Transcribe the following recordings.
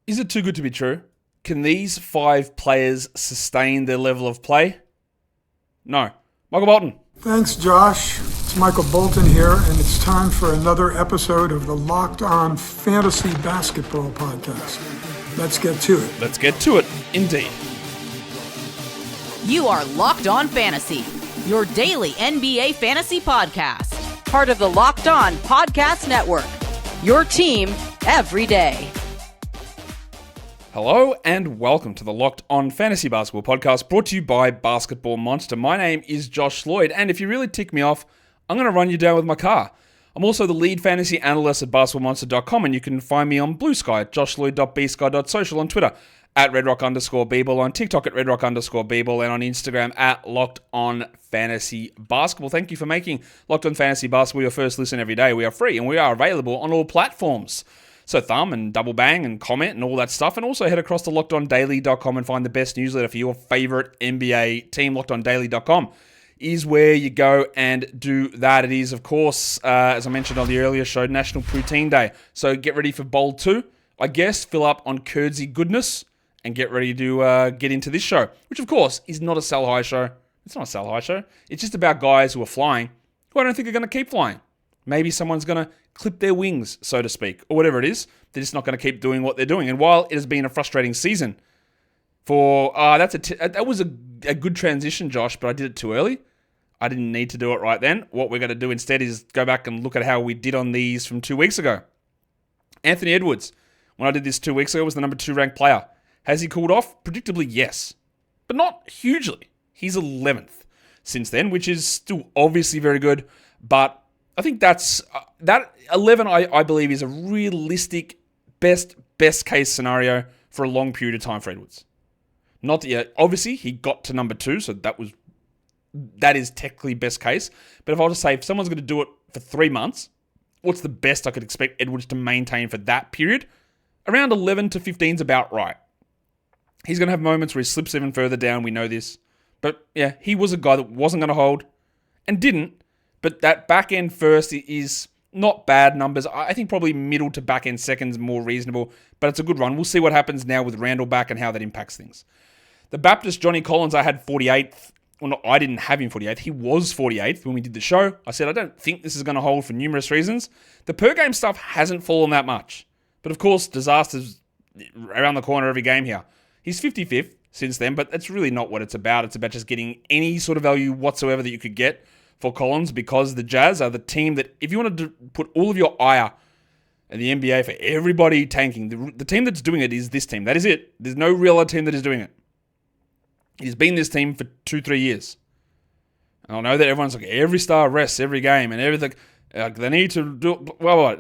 Is it too good to be true? Can these 5 players sustain their level of play? No. Michael Bolton. Thanks, Josh. It's Michael Bolton here, and it's time for another episode of the Locked On Fantasy Basketball Podcast. Let's get to it. Let's get to it, indeed. You are Locked On Fantasy, your daily NBA fantasy podcast. Part of the Locked On Podcast Network, your team every day. Hello and welcome to the Locked On Fantasy Basketball Podcast, brought to you by Basketball Monster. My name is Josh Lloyd, and if you really tick me off, I'm going to run you down with my car. I'm also the lead fantasy analyst at basketballmonster.com, and you can find me on Blue Sky at joshloyd.bsky.social, on Twitter at redrock_bball, on TikTok at redrock_bball, and on Instagram at LockedOnFantasyBasketball. Thank you for making Locked On Fantasy Basketball your first listen every day. We are free, and we are available on all platforms. So thumb and double bang and comment and all that stuff. And also head across to LockedOnDaily.com and find the best newsletter for your favorite NBA team. LockedOnDaily.com is where you go and do that. It is, of course, as I mentioned on the earlier show, National Poutine Day. So get ready for Bowl 2, I guess. Fill up on curdsy goodness and get ready to get into this show, which, of course, is not a sell high show. It's not a sell high show. It's just about guys who are flying who I don't think are going to keep flying. Maybe someone's going to clip their wings, so to speak, or whatever it is. They're just not going to keep doing what they're doing. And while it has been a frustrating season for... that was a good transition, Josh, but I did it too early. I didn't need to do it right then. What we're going to do instead is go back and look at how we did on these from 2 weeks ago. Anthony Edwards, when I did this 2 weeks ago, was the number 2 ranked player. Has he cooled off? Predictably, yes. But not hugely. He's 11th since then, which is still obviously very good, but I think that 11, I believe, is a realistic best case scenario for a long period of time for Edwards. Not that, obviously, he got to number 2, so that is technically best case. But if I were to say, if someone's going to do it for 3 months, what's the best I could expect Edwards to maintain for that period? Around 11 to 15 is about right. He's going to have moments where he slips even further down, we know this. But yeah, he was a guy that wasn't going to hold and didn't. But that back end first is not bad numbers. I think probably middle to back end second's more reasonable, but it's a good run. We'll see what happens now with Randall back and how that impacts things. The Baptist Johnny Collins, I had 48th. Well, no, I didn't have him 48th. He was 48th when we did the show. I said, I don't think this is going to hold for numerous reasons. The per game stuff hasn't fallen that much. But of course, disasters around the corner every game here. He's 55th since then, but that's really not what it's about. It's about just getting any sort of value whatsoever that you could get for Collins, because the Jazz are the team that, if you wanted to put all of your ire in the NBA for everybody tanking, the team that's doing it is this team. That is it. There's no real other team that is doing it. It has been this team for 2-3 years. And I know that everyone's like, every star rests every game and everything. They need to do... Well,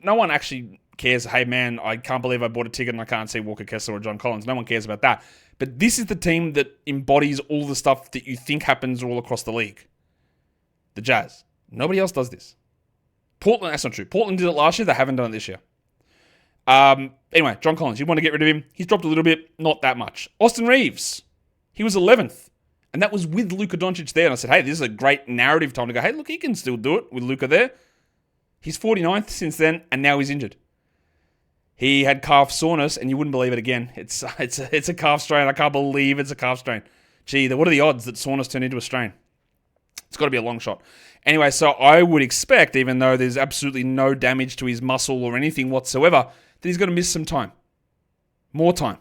no one actually cares, hey man, I can't believe I bought a ticket and I can't see Walker Kessler or John Collins. No one cares about that. But this is the team that embodies all the stuff that you think happens all across the league. The Jazz. Nobody else does this. Portland, that's not true. Portland did it last year. They haven't done it this year. Anyway, John Collins, you want to get rid of him. He's dropped a little bit, not that much. Austin Reaves, he was 11th. And that was with Luka Doncic there. And I said, hey, this is a great narrative time to go, hey, look, he can still do it with Luka there. He's 49th since then, and now he's injured. He had calf soreness, and you wouldn't believe it again. It's a calf strain. I can't believe it's a calf strain. Gee, what are the odds that soreness turned into a strain? It's got to be a long shot. Anyway, so I would expect, even though there's absolutely no damage to his muscle or anything whatsoever, that he's going to miss some time. More time.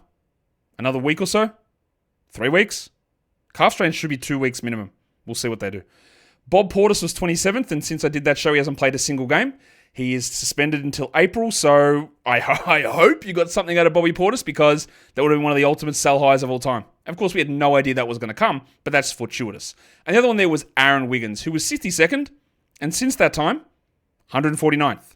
Another week or so? 3 weeks? Calf strains should be 2 weeks minimum. We'll see what they do. Bob Portis was 27th, and since I did that show, he hasn't played a single game. He is suspended until April, so I hope you got something out of Bobby Portis, because that would have been one of the ultimate sell highs of all time. Of course, we had no idea that was going to come, but that's fortuitous. And the other one there was Aaron Wiggins, who was 62nd, and since that time, 149th.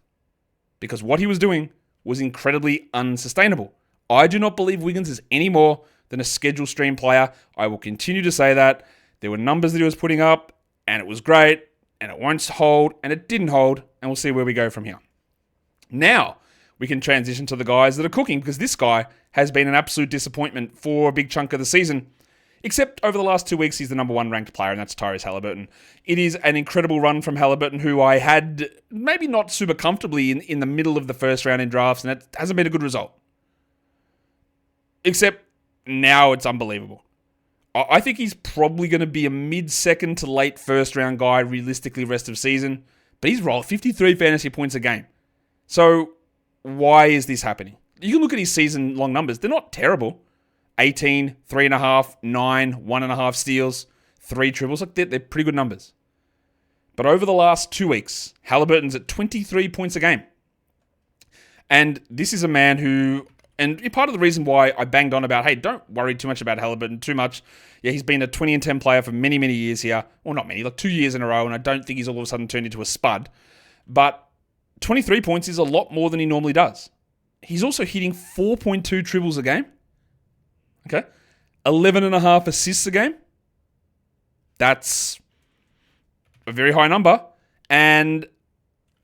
Because what he was doing was incredibly unsustainable. I do not believe Wiggins is any more than a schedule stream player. I will continue to say that. There were numbers that he was putting up, and it was great, and it won't hold, and it didn't hold, and we'll see where we go from here. Now, we can transition to the guys that are cooking, because this guy has been an absolute disappointment for a big chunk of the season. Except over the last 2 weeks, he's the number 1 ranked player, and that's Tyrese Haliburton. It is an incredible run from Haliburton, who I had maybe not super comfortably in the middle of the first round in drafts, and it hasn't been a good result. Except now it's unbelievable. I think he's probably going to be a mid-second to late first-round guy, realistically, rest of season. But he's rolled 53 fantasy points a game. So why is this happening? You can look at his season-long numbers. They're not terrible. 18, 3.5, 9, 1.5 steals, 3 triples. Like they're pretty good numbers. But over the last 2 weeks, Haliburton's at 23 points a game. And this is a man who... And part of the reason why I banged on about, hey, don't worry too much about Haliburton too much. Yeah, he's been a 20-10 player for many, many years here. Well, not many, like 2 years in a row, and I don't think he's all of a sudden turned into a spud. But 23 points is a lot more than he normally does. He's also hitting 4.2 triples a game. Okay? 11.5 assists a game. That's a very high number. And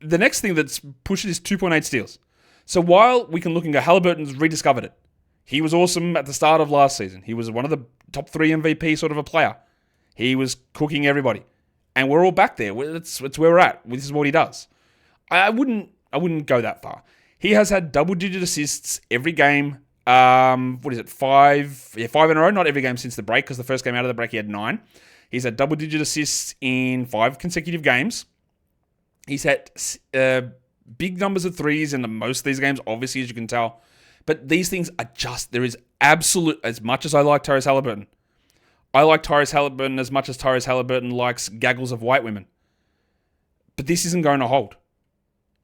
the next thing that's pushed it is 2.8 steals. So while we can look and go, Haliburton's rediscovered it. He was awesome at the start of last season. He was one of the top 3 MVP sort of a player. He was cooking everybody. And we're all back there. It's where we're at. This is what he does. I wouldn't go that far. He has had double-digit assists every game. 5 in a row. Not every game since the break, because the first game out of the break he had 9. He's had double-digit assists in 5 consecutive games. He's had... big numbers of threes in most of these games, obviously, as you can tell. But these things are just, there is absolute, as much as I like Tyrese Haliburton, I like Tyrese Haliburton as much as Tyrese Haliburton likes gaggles of white women. But this isn't going to hold.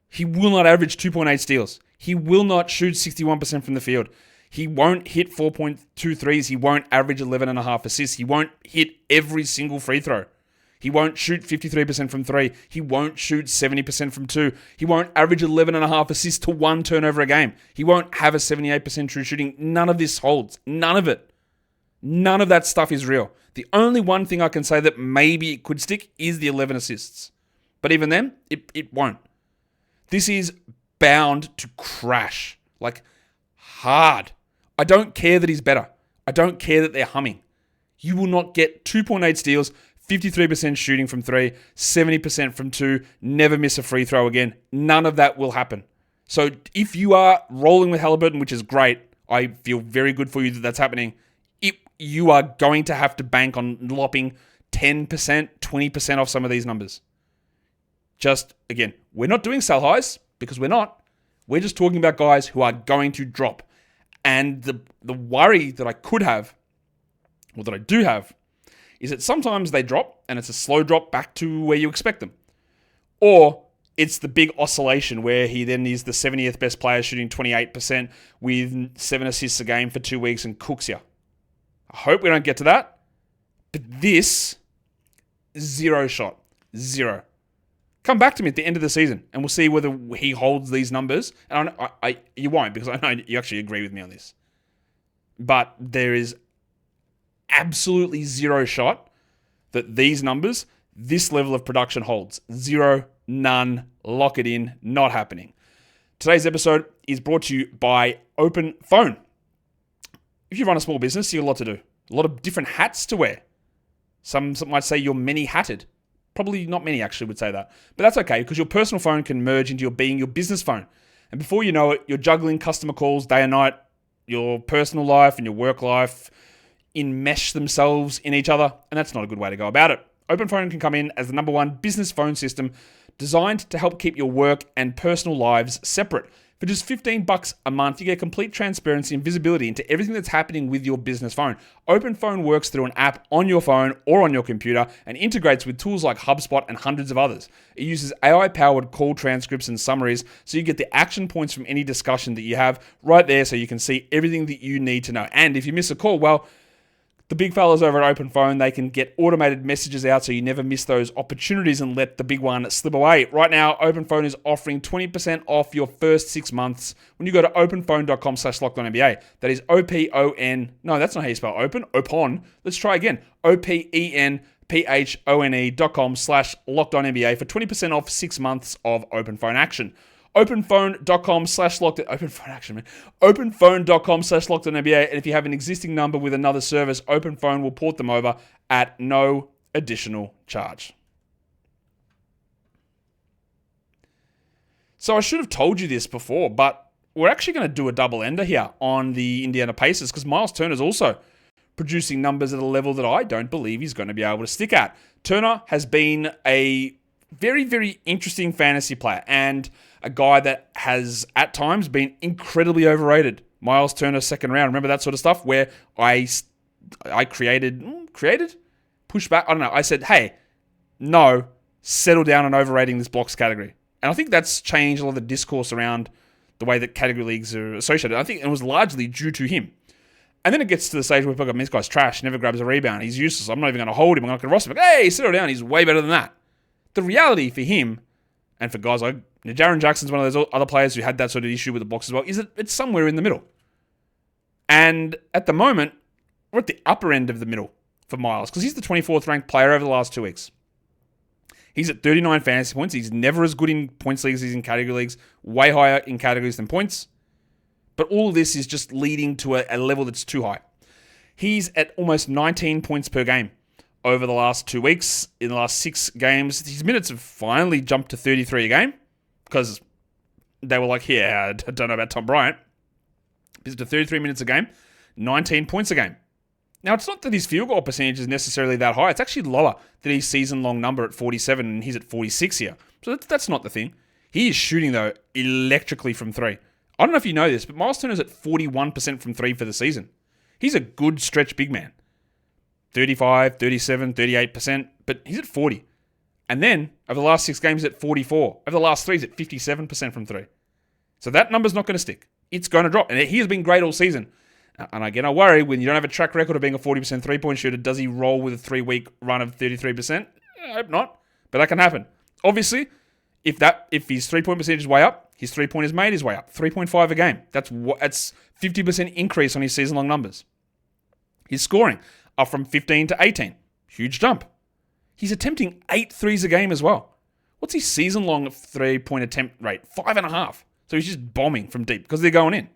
He will not average 2.8 steals. He will not shoot 61% from the field. He won't hit 4.2 threes. He won't average 11.5 assists. He won't hit every single free throw. He won't shoot 53% from 3. He won't shoot 70% from 2. He won't average 11.5 assists to 1 turnover a game. He won't have a 78% true shooting. None of this holds. None of it. None of that stuff is real. The only one thing I can say that maybe it could stick is the 11 assists. But even then, it won't. This is bound to crash. Like, hard. I don't care that he's better. I don't care that they're humming. You will not get 2.8 steals, 53% shooting from 3, 70% from 2, never miss a free throw again. None of that will happen. So if you are rolling with Haliburton, which is great, I feel very good for you that that's happening, you are going to have to bank on lopping 10%, 20% off some of these numbers. Just, again, we're not doing sell highs, because we're not. We're just talking about guys who are going to drop. And the worry that I could have, or that I do have, is that sometimes they drop, and it's a slow drop back to where you expect them. Or it's the big oscillation where he then is the 70th best player shooting 28% with 7 assists a game for 2 weeks and cooks you. I hope we don't get to that. But this, 0 shot. 0. Come back to me at the end of the season, and we'll see whether he holds these numbers. And you won't, because I know you actually agree with me on this. But there is absolutely 0 shot that these numbers, this level of production holds. 0, none, lock it in, not happening. Today's episode is brought to you by Open Phone. If you run a small business, you have a lot to do. A lot of different hats to wear. Some might say you're many-hatted. Probably not many actually would say that. But that's okay, because your personal phone can merge into your business phone. And before you know it, you're juggling customer calls day and night. Your personal life and your work life enmesh themselves in each other, and that's not a good way to go about it. OpenPhone can come in as the #1 business phone system designed to help keep your work and personal lives separate. For just $15 a month, you get complete transparency and visibility into everything that's happening with your business phone. OpenPhone works through an app on your phone or on your computer and integrates with tools like HubSpot and hundreds of others. It uses AI-powered call transcripts and summaries, so you get the action points from any discussion that you have right there, so you can see everything that you need to know. And if you miss a call, well, the big fellas over at OpenPhone, they can get automated messages out so you never miss those opportunities and let the big one slip away. Right now, OpenPhone is offering 20% off your first 6 months when you go to openphone.com/LockedOnNBA. That is OPON. No, that's not how you spell open. Opon. Let's try again. OPENPHONE.com/LockedOnNBA for 20% off 6 months of OpenPhone action. Openphone.com/locked. OpenPhone action, man. Openphone.com/LockedOnNBA. And if you have an existing number with another service, OpenPhone will port them over at no additional charge. So I should have told you this before, but we're actually going to do a double-ender here on the Indiana Pacers because Myles Turner is also producing numbers at a level that I don't believe he's going to be able to stick at. Turner has been a very, very interesting fantasy player and a guy that has at times been incredibly overrated. Myles Turner second round, remember that sort of stuff where I created, push back. I don't know. I said, hey, no, settle down on overrating this blocks category. And I think that's changed a lot of the discourse around the way that category leagues are associated. I think it was largely due to him. And then it gets to the stage where people go, this guy's trash, never grabs a rebound, he's useless, I'm not even going to hold him, I'm not going to roster him. Hey, settle down, he's way better than that. The reality for him, and for guys like Jaren Jackson's one of those other players who had that sort of issue with the blocks as well, is that it's somewhere in the middle. And at the moment, we're at the upper end of the middle for Myles, because he's the 24th ranked player over the last 2 weeks. He's at 39 fantasy points. He's never as good in points leagues as he's in category leagues, way higher in categories than points. But all of this is just leading to a level that's too high. He's at almost 19 points per game over the last 2 weeks. In the last 6 games, his minutes have finally jumped to 33 a game because they were like, yeah, I don't know about Tom Bryant. He's to 33 minutes a game, 19 points a game. Now, it's not that his field goal percentage is necessarily that high. It's actually lower than his season-long number at 47, and he's at 46 here. So that's not the thing. He is shooting, though, electrically from three. I don't know if you know this, but Myles Turner's at 41% from three for the season. He's a good stretch big man. 35, 37, 38%, but he's at 40. And then, over the last 6 games, he's at 44. Over the last 3, he's at 57% from three. So that number's not going to stick. It's going to drop. And he has been great all season. And again, I worry, when you don't have a track record of being a 40% three-point shooter, does he roll with a 3-week run of 33%? I hope not, but that can happen. Obviously, if his three-point percentage is way up, his three-pointers made is way up. 3.5 a game. That's 50% increase on his season-long numbers. His scoring up from 15 to 18. Huge jump. He's attempting 8 threes a game as well. What's his season-long three-point attempt rate? 5.5. So he's just bombing from deep because they're going in.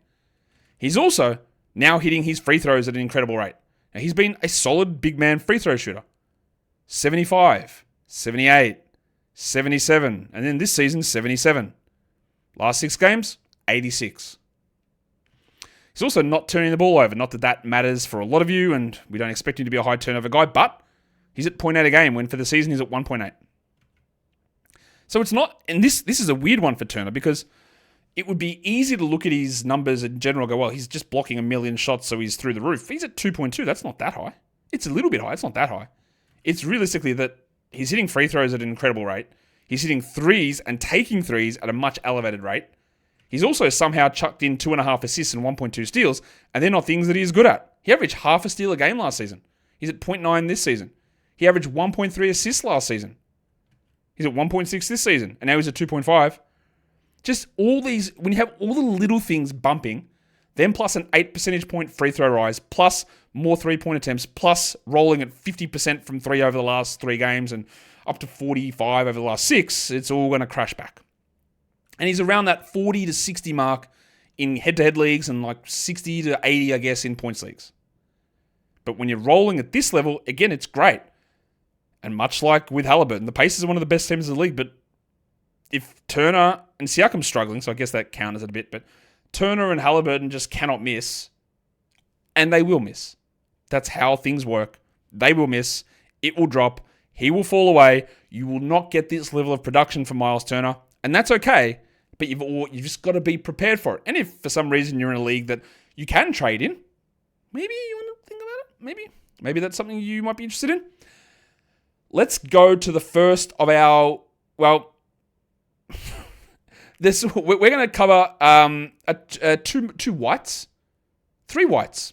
He's also now hitting his free throws at an incredible rate. Now, he's been a solid big man free throw shooter. 75, 78, 77, and then this season, 77. Last 6 games, 86. He's also not turning the ball over. Not that that matters for a lot of you, and we don't expect him to be a high turnover guy, but he's at 0.8 a game, when for the season he's at 1.8. So it's not, and this is a weird one for Turner, because it would be easy to look at his numbers in general and go, well, he's just blocking a million shots, so he's through the roof. He's at 2.2. That's not that high. It's a little bit high. It's not that high. It's realistically that he's hitting free throws at an incredible rate. He's hitting threes and taking threes at a much elevated rate. He's also somehow chucked in 2.5 assists and 1.2 steals, and they're not things that he's good at. He averaged half a steal a game last season. He's at 0.9 this season. He averaged 1.3 assists last season. He's at 1.6 this season, and now he's at 2.5. Just all these, when you have all the little things bumping, then plus an 8 percentage point free throw rise, plus more three-point attempts, plus rolling at 50% from three over the last 3 games and up to 45 over the last 6, it's all going to crash back. And he's around that 40 to 60 mark in head-to-head leagues and like 60 to 80, I guess, in points leagues. But when you're rolling at this level, again, it's great. And much like with Haliburton, the Pacers are one of the best teams in the league, but if Turner and Siakam's struggling, so I guess that counters it a bit, but Turner and Haliburton just cannot miss, and they will miss. That's how things work. They will miss. It will drop. He will fall away. You will not get this level of production from Myles Turner, and that's okay, but you've just got to be prepared for it. And if for some reason you're in a league that you can trade in, maybe you want to think about it. Maybe that's something you might be interested in. Let's go to the first of our, well, we're going to cover 3 whites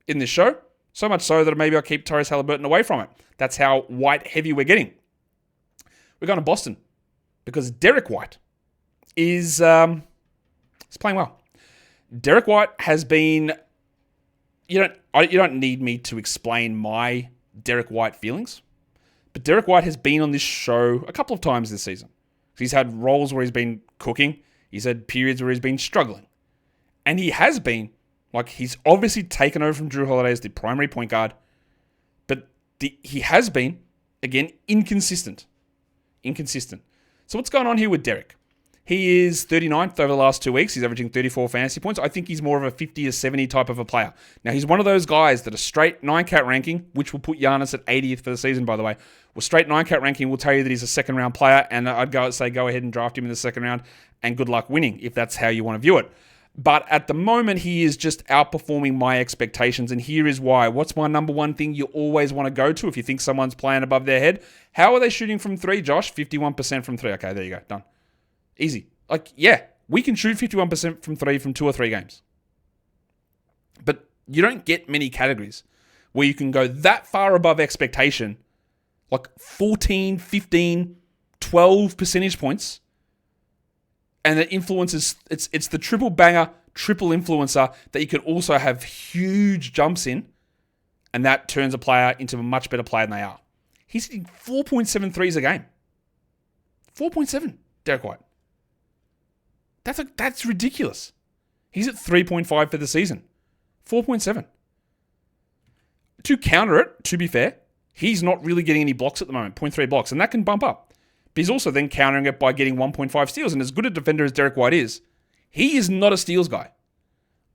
in this show. So much so that maybe I'll keep Tyrese Haliburton away from it. That's how white heavy we're getting. We're going to Boston because Derrick White is playing well. Derrick White has been. You don't need me to explain my Derrick White feelings, but Derrick White has been on this show a couple of times this season. He's had roles where he's been cooking. He's had periods where he's been struggling. And he has been, like, he's obviously taken over from Drew Holiday as the primary point guard. But he has been, again, inconsistent. So what's going on here with Derrick? He is 39th over the last 2 weeks. He's averaging 34 fantasy points. I think he's more of a 50 to 70 type of a player. Now, he's one of those guys that a straight 9-cat ranking, which will put Giannis at 80th for the season, by the way. Well, straight 9-cat ranking will tell you that he's a second-round player, and I'd go ahead and draft him in the second round, and good luck winning, if that's how you want to view it. But at the moment, he is just outperforming my expectations, and here is why. What's my number one thing you always want to go to if you think someone's playing above their head? How are they shooting from three, Josh? 51% from three. Okay, there you go. Done. Easy. Yeah, we can shoot 51% from three from 2 or 3 games. But you don't get many categories where you can go that far above expectation, like 14, 15, 12 percentage points, and it influences, it's the triple banger, triple influencer that you can also have huge jumps in, and that turns a player into a much better player than they are. He's hitting 4.7 threes a game. 4.7, Derrick White. That's ridiculous. He's at 3.5 for the season. 4.7. To counter it, to be fair, he's not really getting any blocks at the moment, 0.3 blocks, and that can bump up. But he's also then countering it by getting 1.5 steals, and as good a defender as Derrick White is, he is not a steals guy.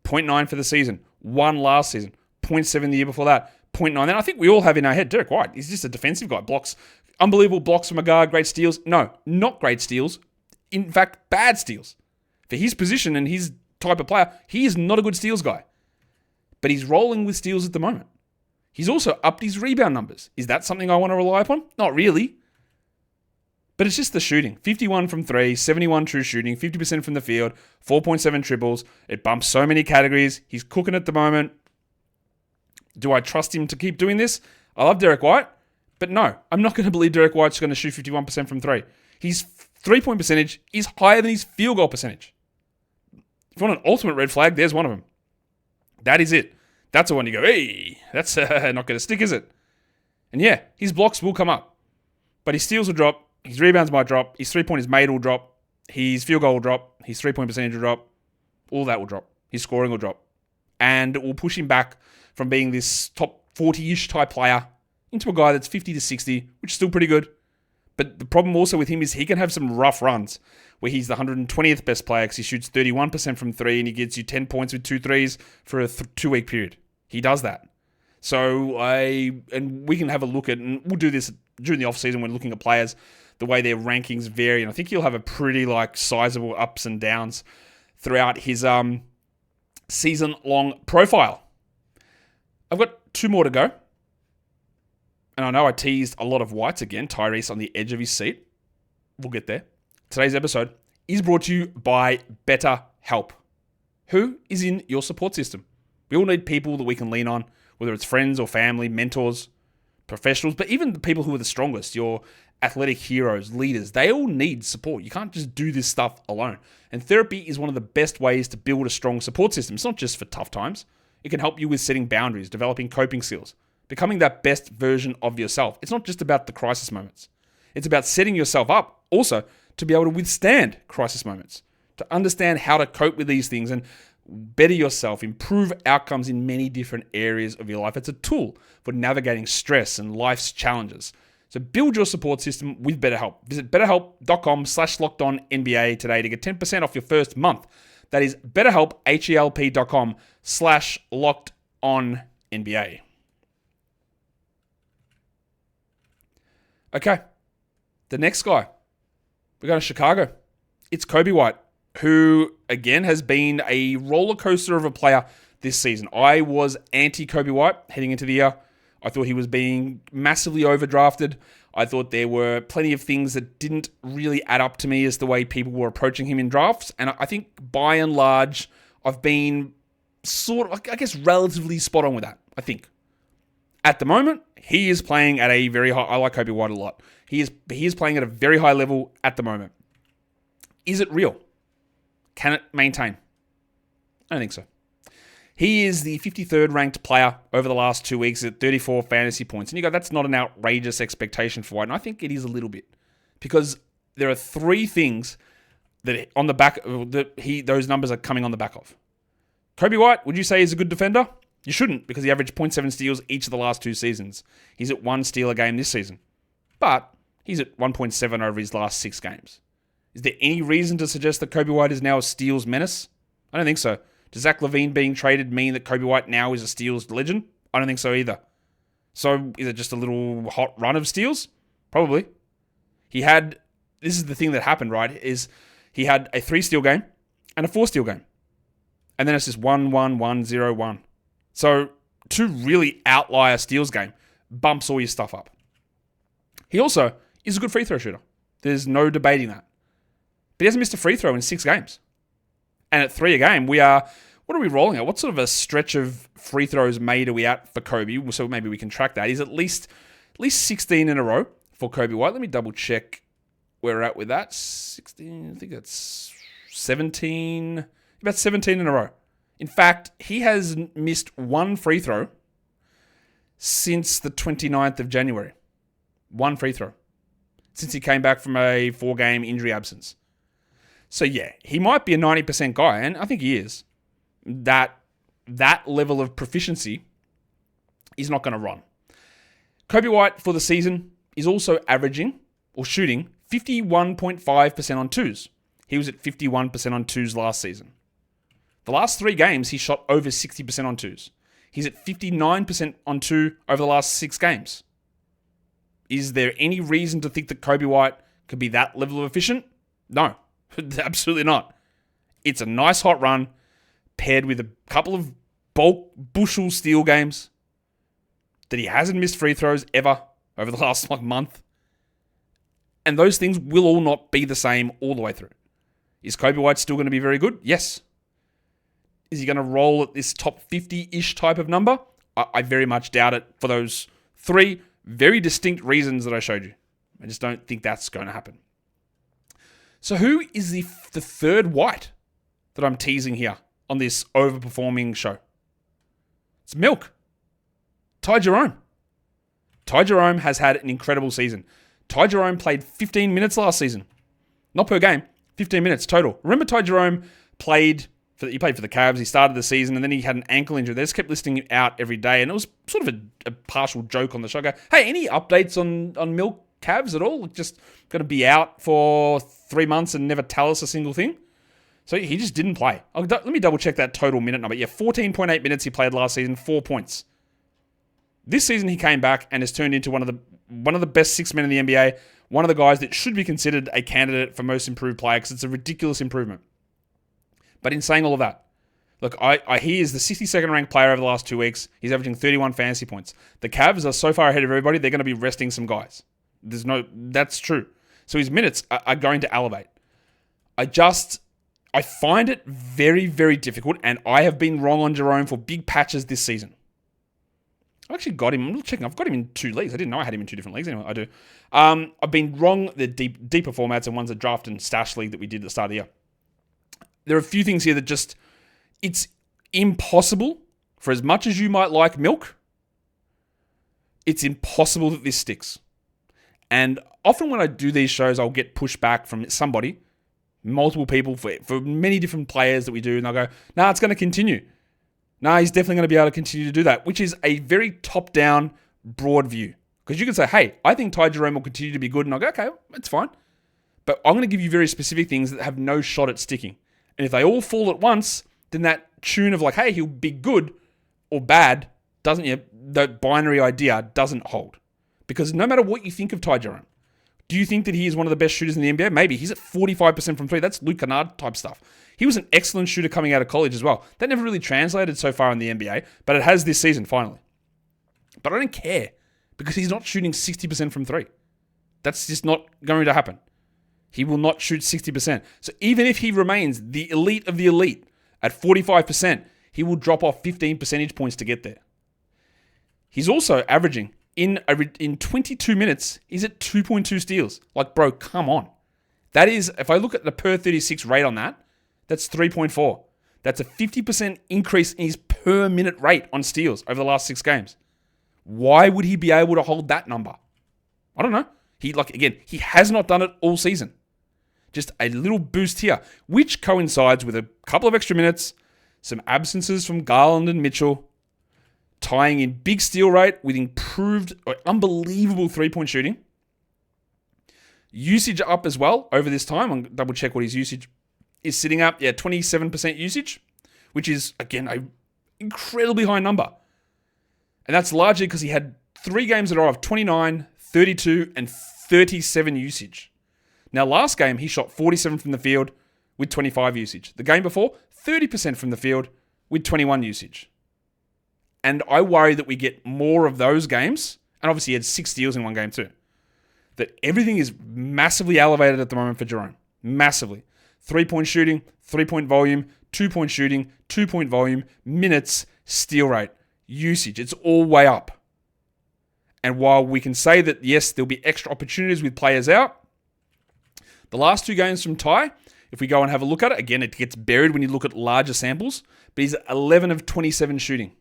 0.9 for the season, 1 last season, 0.7 the year before that, 0.9. Then I think we all have in our head, Derrick White, he's just a defensive guy. Blocks, unbelievable blocks from a guard, great steals. No, not great steals. In fact, bad steals. For his position and his type of player, he is not a good steals guy. But he's rolling with steals at the moment. He's also upped his rebound numbers. Is that something I want to rely upon? Not really. But it's just the shooting. 51 from 3, 71 true shooting, 50% from the field, 4.7 triples. It bumps so many categories. He's cooking at the moment. Do I trust him to keep doing this? I love Derrick White, but no, I'm not going to believe Derrick White's going to shoot 51% from 3. His 3-point percentage is higher than his field goal percentage. If you want an ultimate red flag, there's one of them. That is it. That's the one you go, hey, that's not going to stick, is it? And yeah, his blocks will come up. But his steals will drop. His rebounds might drop. His 3-pointers made will drop. His field goal will drop. His 3-point percentage will drop. All that will drop. His scoring will drop. And it will push him back from being this top 40-ish type player into a guy that's 50 to 60, which is still pretty good. But the problem also with him is he can have some rough runs where he's the 120th best player because he shoots 31% from 3 and he gets you 10 points with 2 threes for a 2-week period. He does that. So and we can have a look at, and we'll do this during the offseason when looking at players, the way their rankings vary. And I think he'll have a pretty sizable ups and downs throughout his season-long profile. I've got 2 more to go. And I know I teased a lot of Whites again, Tyrese on the edge of his seat. We'll get there. Today's episode is brought to you by BetterHelp. Who is in your support system? We all need people that we can lean on, whether it's friends or family, mentors, professionals, but even the people who are the strongest, your athletic heroes, leaders, they all need support. You can't just do this stuff alone. And therapy is one of the best ways to build a strong support system. It's not just for tough times. It can help you with setting boundaries, developing coping skills, becoming that best version of yourself. It's not just about the crisis moments. It's about setting yourself up also to be able to withstand crisis moments, to understand how to cope with these things and better yourself, improve outcomes in many different areas of your life. It's a tool for navigating stress and life's challenges. So build your support system with BetterHelp. Visit betterhelp.com/lockedonnba today to get 10% off your first month. That is betterhelp, HELP.com/lockedonnba. Okay, the next guy. We're going to Chicago. It's Coby White, who, again, has been a roller coaster of a player this season. I was anti-Coby White heading into the year. I thought he was being massively overdrafted. I thought there were plenty of things that didn't really add up to me as the way people were approaching him in drafts. And I think, by and large, I've been sort of, I guess, relatively spot on with that, I think. At the moment, he is playing at a very high... I like Coby White a lot. He is playing at a very high level at the moment. Is it real? Can it maintain? I don't think so. He is the 53rd ranked player over the last 2 weeks at 34 fantasy points. And you go, that's not an outrageous expectation for White. And I think it is a little bit. Because there are 3 things that on the back that those numbers are coming on the back of. Coby White, would you say is a good defender? You shouldn't, because he averaged 0.7 steals each of the last 2 seasons. He's at 1 steal a game this season. But he's at 1.7 over his last 6 games. Is there any reason to suggest that Coby White is now a steals menace? I don't think so. Does Zach LaVine being traded mean that Coby White now is a steals legend? I don't think so either. So is it just a little hot run of steals? Probably. This is the thing that happened, right, is he had a 3-steal game and a 4-steal game. And then it's just 1-1-1-0-1. So 2 really outlier steals game bumps all your stuff up. He also is a good free throw shooter. There's no debating that. But he hasn't missed a free throw in 6 games. And at 3 a game, what are we rolling at? What sort of a stretch of free throws made are we at for Coby? So maybe we can track that. He's at least 16 in a row for Coby White. Let me double check where we're at with that. 16, I think that's 17, about 17 in a row. In fact, he has missed 1 free throw since the 29th of January. 1 free throw. Since he came back from a 4-game injury absence. So yeah, he might be a 90% guy, and I think he is. That level of proficiency is not going to run. Coby White for the season is also averaging or shooting 51.5% on 2s. He was at 51% on 2s last season. The last 3 games, he shot over 60% on 2s. He's at 59% on 2 over the last 6 games. Is there any reason to think that Coby White could be that level of efficient? No, absolutely not. It's a nice hot run paired with a couple of bulk bushel steal games that he hasn't missed free throws ever over the last month. And those things will all not be the same all the way through. Is Coby White still going to be very good? Yes. Is he going to roll at this top 50-ish type of number? I very much doubt it for those 3 very distinct reasons that I showed you. I just don't think that's going to happen. So who is the third White that I'm teasing here on this overperforming show? It's Milk. Ty Jerome. Ty Jerome has had an incredible season. Ty Jerome played 15 minutes last season. Not per game, 15 minutes total. Remember Ty Jerome played for the Cavs. He started the season and then he had an ankle injury. They just kept listing him out every day. And it was sort of a partial joke on the show. Go, hey, any updates on Milk Cavs at all? Just going to be out for 3 months and never tell us a single thing? So he just didn't play. Let me double check that total minute number. Yeah, 14.8 minutes he played last season, 4 points. This season he came back and has turned into one of the best 6 men in the NBA. One of the guys that should be considered a candidate for most improved player because it's a ridiculous improvement. But in saying all of that, look, he is the 62nd ranked player over the last 2 weeks. He's averaging 31 fantasy points. The Cavs are so far ahead of everybody, they're going to be resting some guys. That's true. So his minutes are going to elevate. I find it very, very difficult, and I have been wrong on Jerome for big patches this season. I actually got him. I'm checking. I've got him in 2 leagues. I didn't know I had him in 2 different leagues. Anyway, I do. I've been wrong the deeper formats and one's a draft and stash league that we did at the start of the year. There are a few things here that it's impossible, for as much as you might like Milk, it's impossible that this sticks. And often when I do these shows, I'll get pushback from somebody, multiple people for many different players that we do, and they'll go, nah, it's going to continue. Nah, he's definitely going to be able to continue to do that, which is a very top-down, broad view. Because you can say, hey, I think Ty Jerome will continue to be good, and I'll go, okay, that's fine. But I'm going to give you very specific things that have no shot at sticking. And if they all fall at once, then that tune of hey, he'll be good or bad, that binary idea doesn't hold. Because no matter what you think of Ty Jerome, do you think that he is one of the best shooters in the NBA? Maybe. He's at 45% from 3. That's Luke Kennard type stuff. He was an excellent shooter coming out of college as well. That never really translated so far in the NBA, but it has this season finally. But I don't care because he's not shooting 60% from 3. That's just not going to happen. He will not shoot 60%. So even if he remains the elite of the elite at 45%, he will drop off 15 percentage points to get there. He's also averaging, in 22 minutes, he's at 2.2 steals. Bro, come on. That is, if I look at the per 36 rate on that, that's 3.4. That's a 50% increase in his per minute rate on steals over the last 6 games. Why would he be able to hold that number? I don't know. He has not done it all season. Just a little boost here, which coincides with a couple of extra minutes, some absences from Garland and Mitchell, tying in big steal rate with improved or unbelievable 3-point shooting. Usage up as well over this time. I'll double check what his usage is sitting at. Yeah, 27% usage, which is, again, an incredibly high number. And that's largely because he had 3 games in a row of 29, 32, and 37 usage. Now, last game, he shot 47 from the field with 25 usage. The game before, 30% from the field with 21 usage. And I worry that we get more of those games. And obviously, he had 6 steals in one game too. That everything is massively elevated at the moment for Jerome. Massively. 3-point shooting, 3-point volume, 2-point shooting, 2-point volume, minutes, steal rate, usage. It's all way up. And while we can say that, yes, there'll be extra opportunities with players out, the last 2 games from Ty, if we go and have a look at it, again, it gets buried when you look at larger samples, but he's 11 of 27 shooting.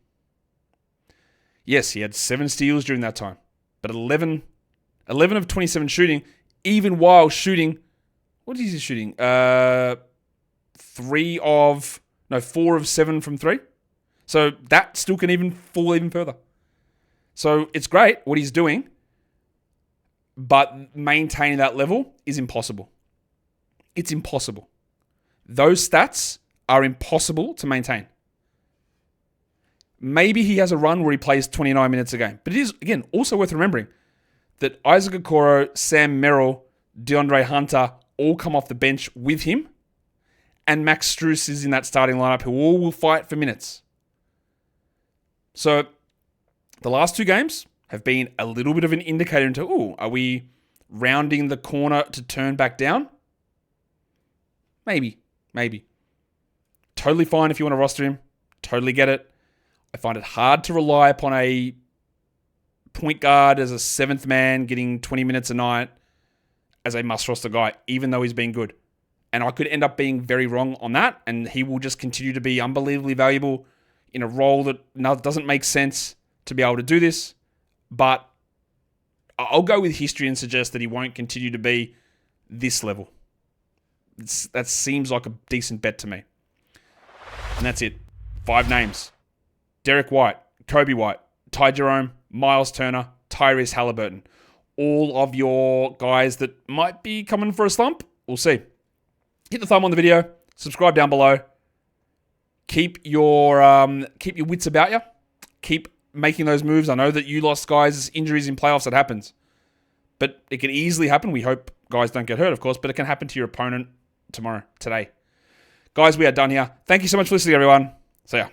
Yes, he had 7 steals during that time, but 11 of 27 shooting, even while shooting, what is he shooting? 4 of 7 from 3. So that still can even fall even further. So it's great what he's doing, but maintaining that level is impossible. It's impossible. Those stats are impossible to maintain. Maybe he has a run where he plays 29 minutes a game. But it is, again, also worth remembering that Isaac Okoro, Sam Merrill, DeAndre Hunter all come off the bench with him, and Max Strus is in that starting lineup who all will fight for minutes. So the last 2 games have been a little bit of an indicator into, are we rounding the corner to turn back down? Maybe. Totally fine if you want to roster him. Totally get it. I find it hard to rely upon a point guard as a 7th man getting 20 minutes a night as a must-roster guy, even though he's been good. And I could end up being very wrong on that, and he will just continue to be unbelievably valuable in a role that doesn't make sense to be able to do this. But I'll go with history and suggest that he won't continue to be this level. That seems like a decent bet to me. And that's it. 5 names. Derrick White, Coby White, Ty Jerome, Myles Turner, Tyrese Haliburton. All of your guys that might be coming for a slump. We'll see. Hit the thumb on the video. Subscribe down below. Keep your wits about you. Keep making those moves. I know that you lost guys' injuries in playoffs. It happens. But it can easily happen. We hope guys don't get hurt, of course. But it can happen to your opponent today. Guys, we are done here. Thank you so much for listening, everyone. See ya.